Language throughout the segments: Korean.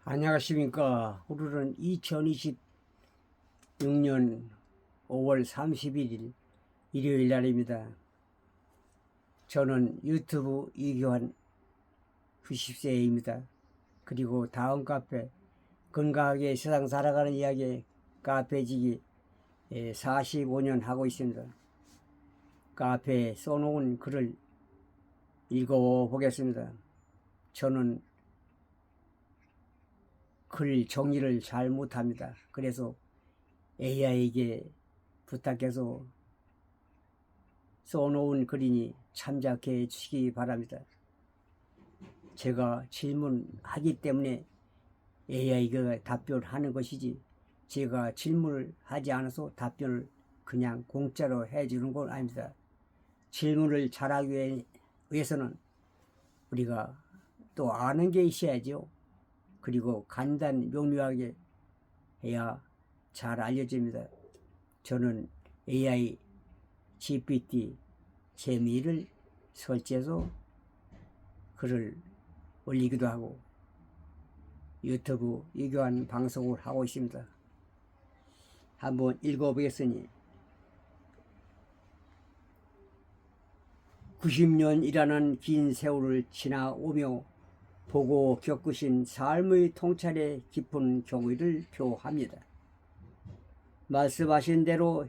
안녕하십니까. 오늘은 2026년 5월 31일 일요일 날입니다. 저는 유튜브 이교환 90세입니다. 그리고 다음 카페 건강하게 세상 살아가는 이야기 카페지기 45년 하고 있습니다. 카페에 써놓은 글을 읽어보겠습니다. 저는 글 정리를 잘 못합니다. 그래서 AI에게 부탁해서 써놓은 글이니 참작해 주시기 바랍니다. 제가 질문하기 때문에 AI가 답변하는 것이지 제가 질문을 하지 않아서 답변을 그냥 공짜로 해주는 건 아닙니다. 질문을 잘하기 위해서는 우리가 또 아는 게 있어야죠. 그리고 간단 명료하게 해야 잘 알려집니다. 저는 AI GPT 재미를 설치해서 글을 올리기도 하고 유튜브 이교환 방송을 하고 있습니다. 한번 읽어보겠으니 90년이라는 긴 세월을 지나오며 보고 겪으신 삶의 통찰의 깊은 경위를 표합니다. 말씀하신 대로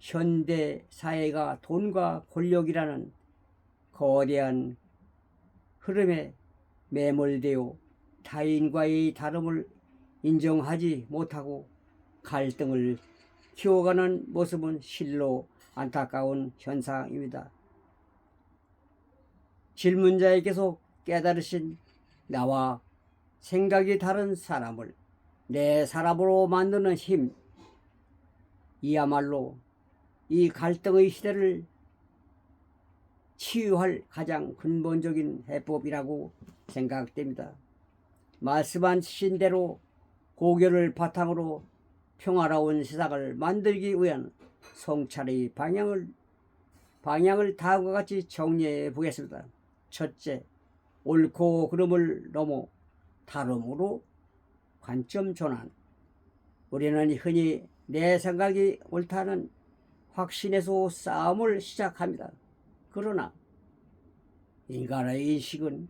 현대 사회가 돈과 권력이라는 거대한 흐름에 매몰되어 타인과의 다름을 인정하지 못하고 갈등을 키워가는 모습은 실로 안타까운 현상입니다. 질문자에게서 깨달으신 나와 생각이 다른 사람을 내 사람으로 만드는 힘, 이야말로 이 갈등의 시대를 치유할 가장 근본적인 해법이라고 생각됩니다. 말씀하신 대로 고결을 바탕으로 평화로운 세상을 만들기 위한 성찰의 방향을 다음과 같이 정리해 보겠습니다. 첫째, 옳고 그름을 넘어 다름으로 관점 전환. 우리는 흔히 내 생각이 옳다는 확신에서 싸움을 시작합니다. 그러나 인간의 인식은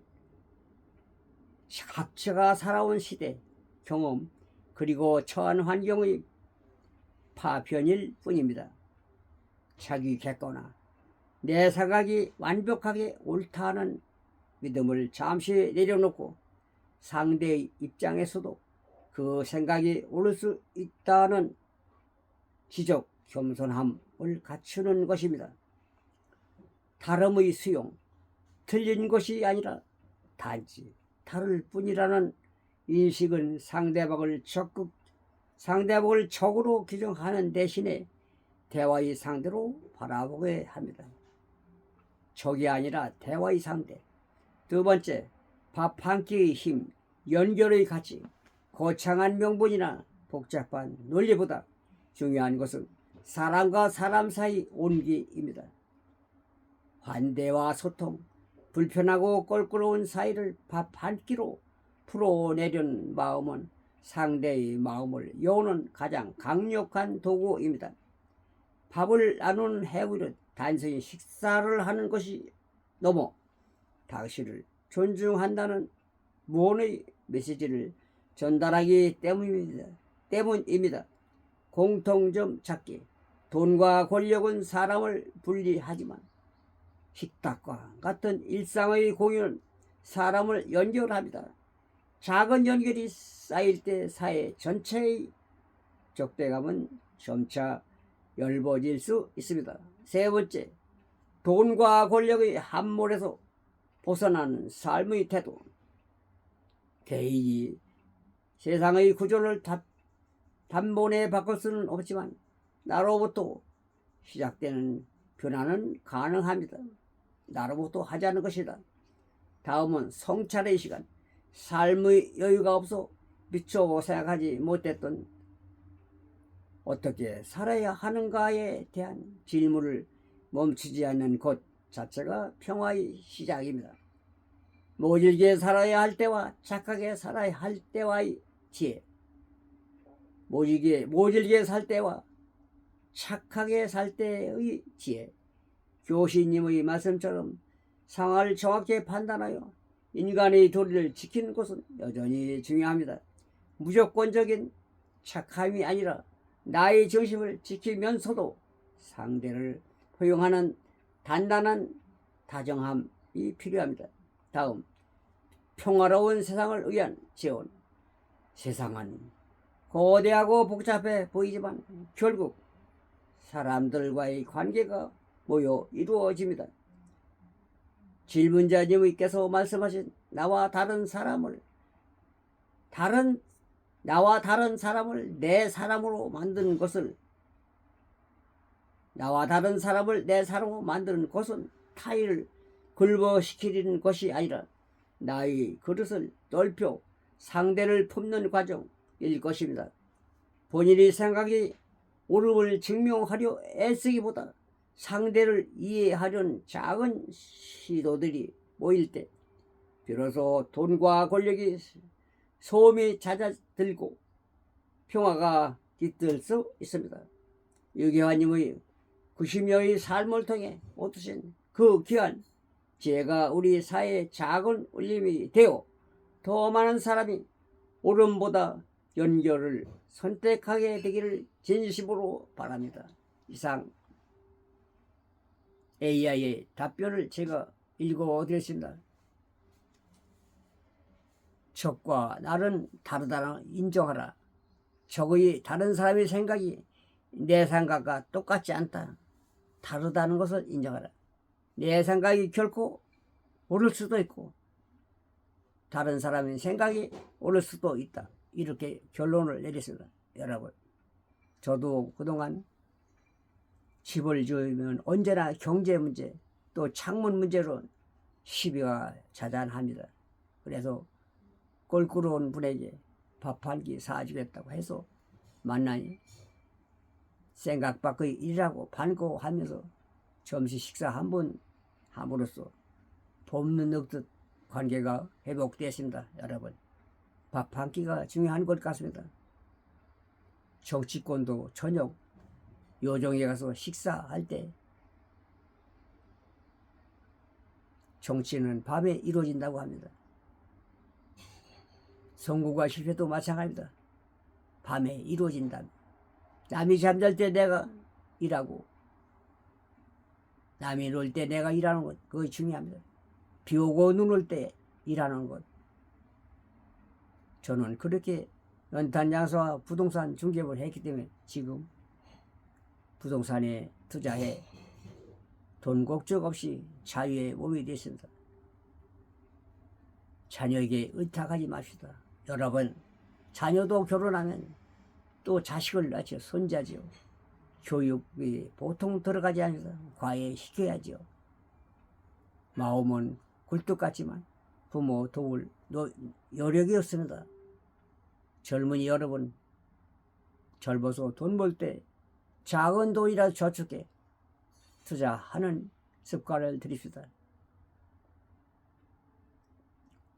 각자가 살아온 시대, 경험, 그리고 처한 환경의 파편일 뿐입니다. 자기 객관화, 내 생각이 완벽하게 옳다는 믿음을 잠시 내려놓고 상대의 입장에서도 그 생각이 옳을 수 있다는 지적 겸손함을 갖추는 것입니다. 다름의 수용, 틀린 것이 아니라 단지 다를 뿐이라는 인식은 상대방을 적으로 규정하는 대신에 대화의 상대로 바라보게 합니다. 적이 아니라 대화의 상대. 두 번째, 밥 한 끼의 힘, 연결의 가치. 거창한 명분이나 복잡한 논리보다 중요한 것은 사람과 사람 사이 온기입니다. 환대와 소통, 불편하고 껄끄러운 사이를 밥 한 끼로 풀어내려는 마음은 상대의 마음을 여는 가장 강력한 도구입니다. 밥을 나누는 행위는 단순히 식사를 하는 것이 넘어 당신을 존중한다는 무언의 메시지를 전달하기 때문입니다. 공통점 찾기. 돈과 권력은 사람을 분리하지만 식탁과 같은 일상의 공유는 사람을 연결합니다. 작은 연결이 쌓일 때 사회 전체의 적대감은 점차 엷어질 수 있습니다. 세 번째, 돈과 권력의 함몰에서 벗어나는 삶의 태도. 개인이 세상의 구조를 단번에 바꿀 수는 없지만 나로부터 시작되는 변화는 가능합니다. 나로부터 하자는 것이다. 다음은 성찰의 시간. 삶의 여유가 없어 미처 생각하지 못했던 어떻게 살아야 하는가에 대한 질문을 멈추지 않는 것 자체가 평화의 시작입니다. 모질게 살아야 할 때와 착하게 살아야 할 때와의 지혜, 모질게 살 때와 착하게 살 때의 지혜, 교시님의 말씀처럼 상황을 정확히 판단하여 인간의 도리를 지키는 것은 여전히 중요합니다. 무조건적인 착함이 아니라 나의 정신을 지키면서도 상대를 포용하는 단단한 다정함이 필요합니다. 다음, 평화로운 세상을 위한 지원. 세상은 거대하고 복잡해 보이지만 결국 사람들과의 관계가 모여 이루어집니다. 질문자님께서 말씀하신 나와 다른 사람을 내 사람으로 만드는 것은 타인을 굴복시키는 것이 아니라 나의 그릇을 넓혀 상대를 품는 과정일 것입니다. 본인의 생각이 옳음을 증명하려 애쓰기보다 상대를 이해하려는 작은 시도들이 모일 때 비로소 돈과 권력이 소음이 잦아들고 평화가 깃들 수 있습니다. 유교환님의 90여의 삶을 통해 얻으신 그 귀한 지혜가 우리 사회의 작은 울림이 되어 더 많은 사람이 옳음보다 연결을 선택하게 되기를 진심으로 바랍니다. 이상 AI의 답변을 제가 읽어드렸습니다. 적과 나는 다르다는 인정하라. 적의 다른 사람의 생각이 내 생각과 똑같지 않다. 다르다는 것을 인정하라. 내 생각이 결코 옳을 수도 있고 다른 사람의 생각이 옳을 수도 있다. 이렇게 결론을 내렸습니다. 여러분, 저도 그동안 집을 지으면 언제나 경제 문제 또 창문 문제로 시비가 자자합니다. 그래서 꼴꾸러운 분에게 밥 한 끼 사주겠다고 해서 만나니 생각 밖의 일이라고 반가워하면서 점심 식사 한 번 함으로써 봄는 늑듯 관계가 회복되었습니다. 여러분, 밥 한 끼가 중요한 것 같습니다. 정치권도 저녁 요정에 가서 식사할 때 정치는 밤에 이루어진다고 합니다. 선거가 실패도 마찬가지입니다. 밤에 이루어진다. 남이 잠잘 때 내가 일하고 남이 놀 때 내가 일하는 것, 그것이 중요합니다. 비 오고 눈 올 때 일하는 것. 저는 그렇게 연탄장사와 부동산 중개를 했기 때문에 지금 부동산에 투자해 돈 걱정 없이 자유의 몸이 됐습니다. 자녀에게 의탁하지 맙시다. 여러분, 자녀도 결혼하면 또 자식을 낳죠. 손자죠. 교육이 보통 들어가지 않아서 과외시켜야죠. 마음은 굴뚝 같지만 부모 도울 여력이 없습니다. 젊은이 여러분, 젊어서 돈 벌 때 작은 돈이라도 저축해 투자하는 습관을 들입시다.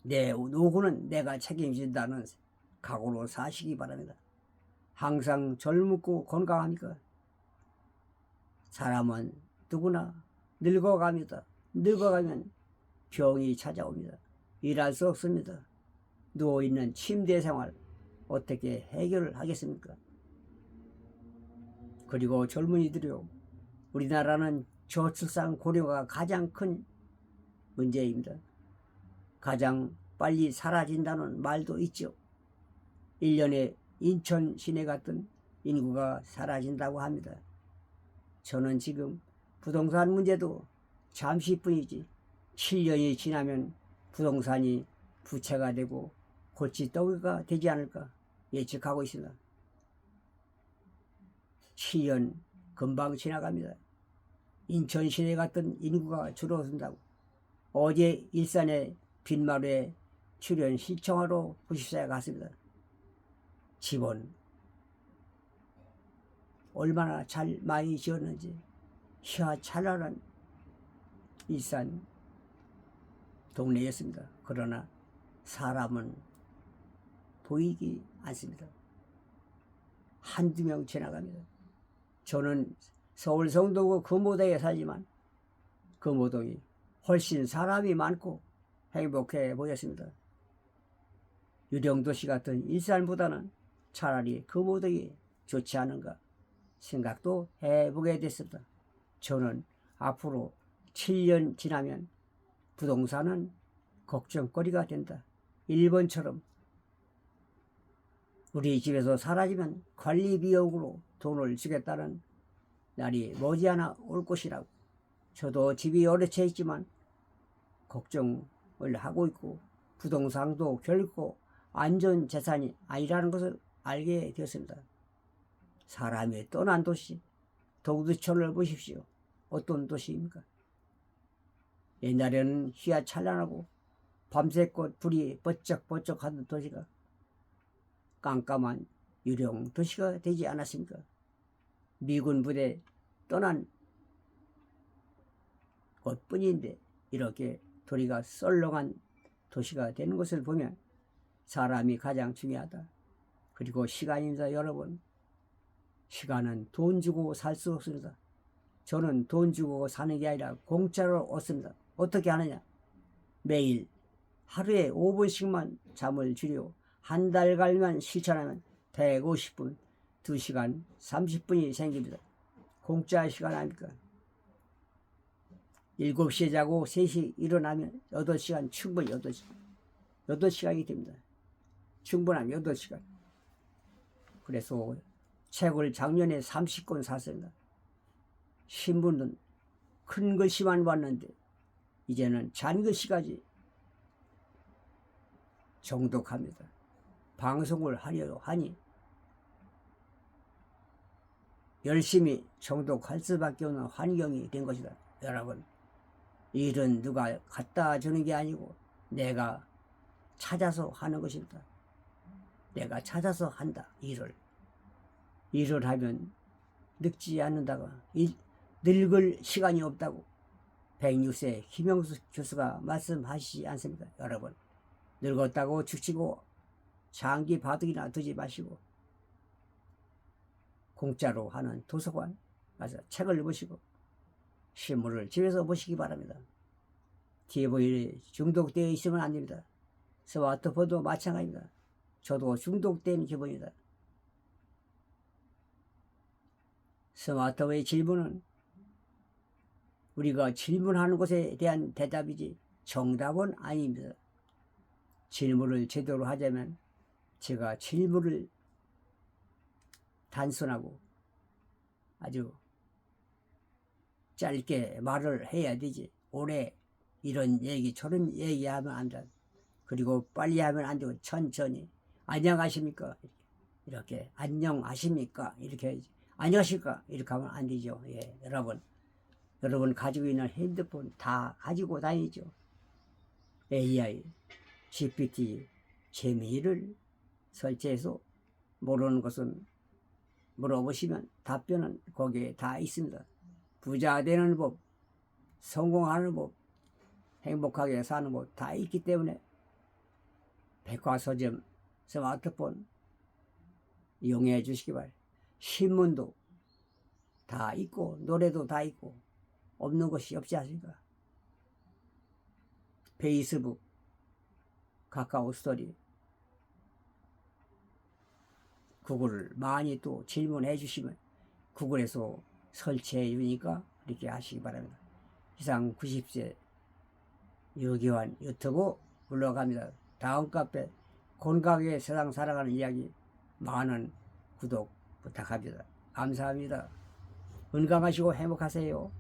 내 노후는 내가 책임진다는 각오로 사시기 바랍니다. 항상 젊고 건강합니까? 사람은 누구나 늙어갑니다. 늙어가면 병이 찾아옵니다. 일할 수 없습니다. 누워있는 침대 생활 어떻게 해결을 하겠습니까? 그리고 젊은이들이요, 우리나라는 저출산 고령화가 가장 큰 문제입니다. 가장 빨리 사라진다는 말도 있죠. 1년에 인천 시내 같은 인구가 사라진다고 합니다. 저는 지금 부동산 문제도 잠시뿐이지 7년이 지나면 부동산이 부채가 되고 골칫덩이가 되지 않을까 예측하고 있습니다. 7년 금방 지나갑니다. 인천 시내 같은 인구가 줄어든다고. 어제 일산의 빈마루에 출연 신청하러 90세가 갔습니다. 집은 얼마나 잘 많이 지었는지 희화찬란한 일산 동네였습니다. 그러나 사람은 보이지 않습니다. 한두 명 지나갑니다. 저는 서울 성동구 금호동에 살지만 금호동이 훨씬 사람이 많고 행복해 보였습니다. 유령도시 같은 일산보다는 차라리 금호동이 좋지 않은가 생각도 해보게 됐습니다. 저는 앞으로 7년 지나면 부동산은 걱정거리가 된다. 일본처럼 우리 집에서 사라지면 관리비용으로 돈을 주겠다는 날이 머지않아 올 것이라고. 저도 집이 오래 채 있지만 걱정을 하고 있고 부동산도 결코 안전재산이 아니라는 것을 알게 되었습니다. 사람이 떠난 도시 동두천을 보십시오. 어떤 도시입니까? 옛날에는 휘황찬란하고 밤새꽃 불이 번쩍번쩍하던 도시가 깜깜한 유령 도시가 되지 않았습니까? 미군 부대 떠난 것뿐인데 이렇게 도리가 썰렁한 도시가 되는 것을 보면 사람이 가장 중요하다. 그리고 시간입니다. 여러분, 시간은 돈 주고 살 수 없습니다. 저는 돈 주고 사는 게 아니라 공짜로 얻습니다. 어떻게 하느냐? 매일 하루에 5분씩만 잠을 줄여 한 달간만 실천하면 150분, 2시간 30분이 생깁니다. 공짜 시간 아닙니까? 7시에 자고 3시 일어나면 8시간 충분히 8시간이 됩니다. 충분하면 8시간. 그래서 책을 작년에 30권 샀습니다. 신문은 큰 글씨만 봤는데 이제는 잔글씨까지 정독합니다. 방송을 하려 하니 열심히 정독할 수밖에 없는 환경이 된 것이다. 여러분, 일은 누가 갖다 주는 게 아니고 내가 찾아서 하는 것입니다. 내가 찾아서 한다. 일을 하면 늙지 않는다고, 늙을 시간이 없다고 106세 김영수 교수가 말씀하시지 않습니까? 여러분, 늙었다고 죽치고 장기 바둑이나 두지 마시고 공짜로 하는 도서관 가서 책을 보시고 신문을 집에서 보시기 바랍니다. TV에 중독되어 있으면 안 됩니다. 스마트폰도 마찬가지입니다. 저도 중독된 기분이다. 스마트폰의 질문은 우리가 질문하는 것에 대한 대답이지 정답은 아닙니다. 질문을 제대로 하자면 제가 질문을 단순하고 아주 짧게 말을 해야 되지 오래 이런 얘기 저런 얘기하면 안 돼. 그리고 빨리 하면 안 되고 천천히 안녕하십니까 이렇게 안녕하십니까 이렇게 해야지. 안녕하십니까 이렇게 하면 안 되죠. 예, 여러분 가지고 있는 핸드폰 다 가지고 다니죠. AI, GPT, 제미를 설치해서 모르는 것은 물어보시면 답변은 거기에 다 있습니다. 부자 되는 법, 성공하는 법, 행복하게 사는 법 다 있기 때문에 백화서점, 스마트폰 이용해 주시기 바랍니다. 신문도 다 있고 노래도 다 있고 없는 것이 없지 않습니까? 페이스북, 카카오 스토리, 구글을 많이 또 질문해 주시면 구글에서 설치해 주니까 이렇게 하시기 바랍니다. 이상 90세 유기환 유튜브 물러갑니다. 다음 카페 건강하게 세상 살아가는 이야기 많은 구독 부탁합니다. 감사합니다. 건강하시고 행복하세요.